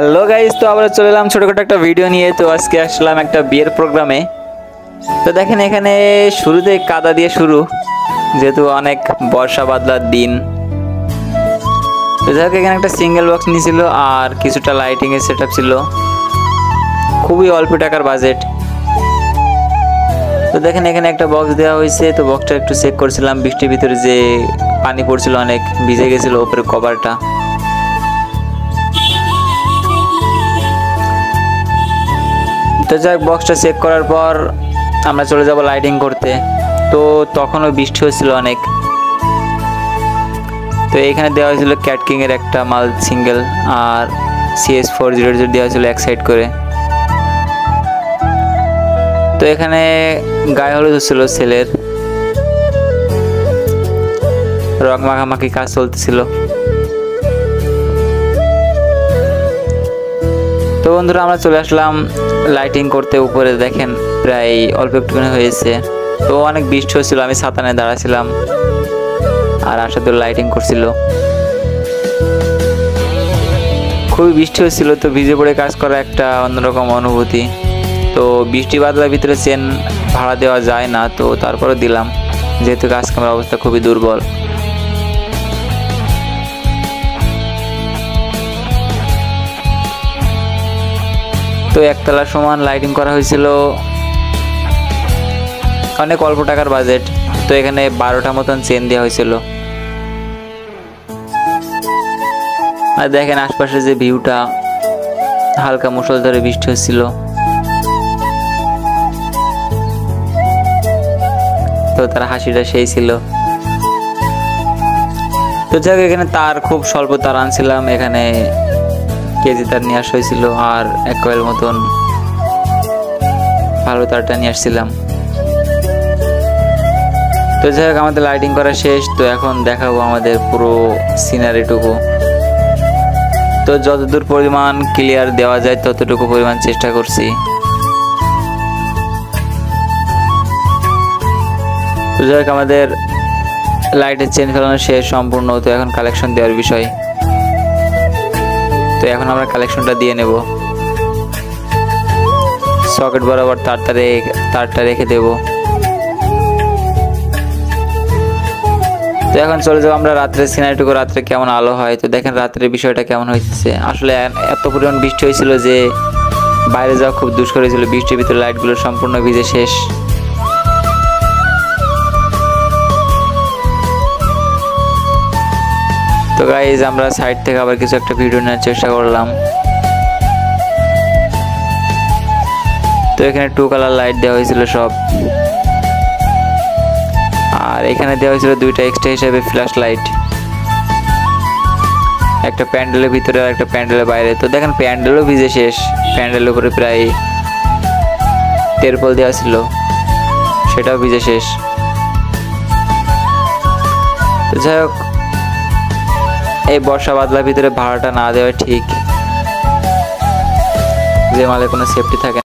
Hello guys, তো আমরা চলে এলাম ছোটখাটো একটা ভিডিও নিয়ে। তো আজকে আসলাম একটা বিয়ের প্রোগ্রামে। তো দেখেন এখানে শুরুতে কাদা দিয়ে শুরু, যেহেতু অনেক বর্ষা বাদলার দিন। তো যাই হোক, এখানে একটা সিঙ্গেল বক্স নিয়েছিল আর কিছুটা লাইটিং এর সেটআপ ছিল, খুবই অল্প টাকার বাজেট। তো দেখেন এখানে একটা বক্স দেওয়া হয়েছে। তো বক্সটা একটু চেক করছিলাম, বৃষ্টির ভিতরে যে পানি পড়ছিল অনেক ভিজে গেছিল উপরে কভারটা। তো যাই হোক, বক্সটা চেক করার পর আমরা চলে যাব লাইটিং করতে। তো তখনও বৃষ্টি হচ্ছিল অনেক। তো এখানে দেওয়া হয়েছিল ক্যাট কিং এর একটা মাল সিঙ্গেল আর CS400 দেওয়া হয়েছিল এক সাইড করে। তো এখানে গায়ে হলুদ হচ্ছিল ছেলের, রং মাখামাখি কাজ চলতেছিল। তো বন্ধুরা, আমরা চলে আসলাম লাইটিং করতে উপরে। দেখেন প্রায় অল্প একটুখানি হয়েছে। তো অনেক বৃষ্টি হচ্ছিল, আমি ছাতা নিয়ে দাঁড়াছিলাম আর আশাদুল লাইটিং করছিল। খুবই বৃষ্টি হচ্ছিল, তো ভিজে পড়ে কাজ করা একটা অন্যরকম অনুভূতি। তো বৃষ্টি বাদলার ভিতরে চেন ভাড়া দেওয়া যায় না, তো তারপরে দিলাম, যেহেতু কাজ কামের অবস্থা খুবই দুর্বল। তো একতলা সমান লাইটিং করা হয়েছিল, অনেক অল্প টাকার বাজেট। তো এখানে 12টা মতন চেন দেওয়া হয়েছিল। আর দেখেন আশপাশে যে ভিউটা, হালকা মুষলধারে বৃষ্টি হচ্ছিল। তো তার হাসিটা সেই ছিল। তো যাই হোক, এখানে তার খুব স্বল্প তার আনছিলাম, এখানে কেজি তার নিয়ে আসা হয়েছিল আর 1 কয়েল মতন ভালো তারটা নিয়ে আসছিলাম। তো যাই হোক, আমাদের লাইটিং করা শেষ। তো এখন দেখাবো আমাদের পুরো সিনারিটুকু। তো যতদূর পরিমাণ ক্লিয়ার দেওয়া যায় ততটুকু পরিমাণ চেষ্টা করছি। তো যাই হোক, আমাদের লাইটের চেন ফেলানো শেষ সম্পূর্ণ। তো এখন কালেকশন দেওয়ার বিষয়। তো এখন আমরা কালেকশনটা দিয়ে নেব। সকেট বরাবর তারটা রেখে দেব। তো এখন চলে যাবো আমরা রাত্রে সিনারিটুকু, রাত্রে কেমন আলো হয়। তো দেখেন রাত্রের বিষয়টা কেমন হয়েছে। আসলে এত পরিমাণ বৃষ্টি হয়েছিল যে বাইরে যাওয়া খুব দুষ্কর হয়েছিল। বৃষ্টির ভিতরে লাইটগুলো সম্পূর্ণ ভিজে শেষ। তো গাইজ, আমরা সাইড থেকে আবার কিছু একটা ভিডিও নেওয়ার চেষ্টা করলাম। তো এখানে 2 কালার লাইট দেওয়া হয়েছিল সব, আর এখানে দেওয়া হয়েছিল 2টা এক্সট্রা হিসেবে ফ্ল্যাশ লাইট, একটা প্যান্ডেলের ভিতরে আর একটা প্যান্ডেলের বাইরে। তো দেখেন প্যান্ডেলও ভিজে শেষ, প্যান্ডেলের উপরে প্রায় তেরপল দেওয়া ছিল, সেটাও ভিজে শেষ। তো যাই হোক, এই বর্ষা বাদলার ভিতরে ভাড়াটা না দেওয়া ঠিক, যে মালে কোনো সেফটি থাকে।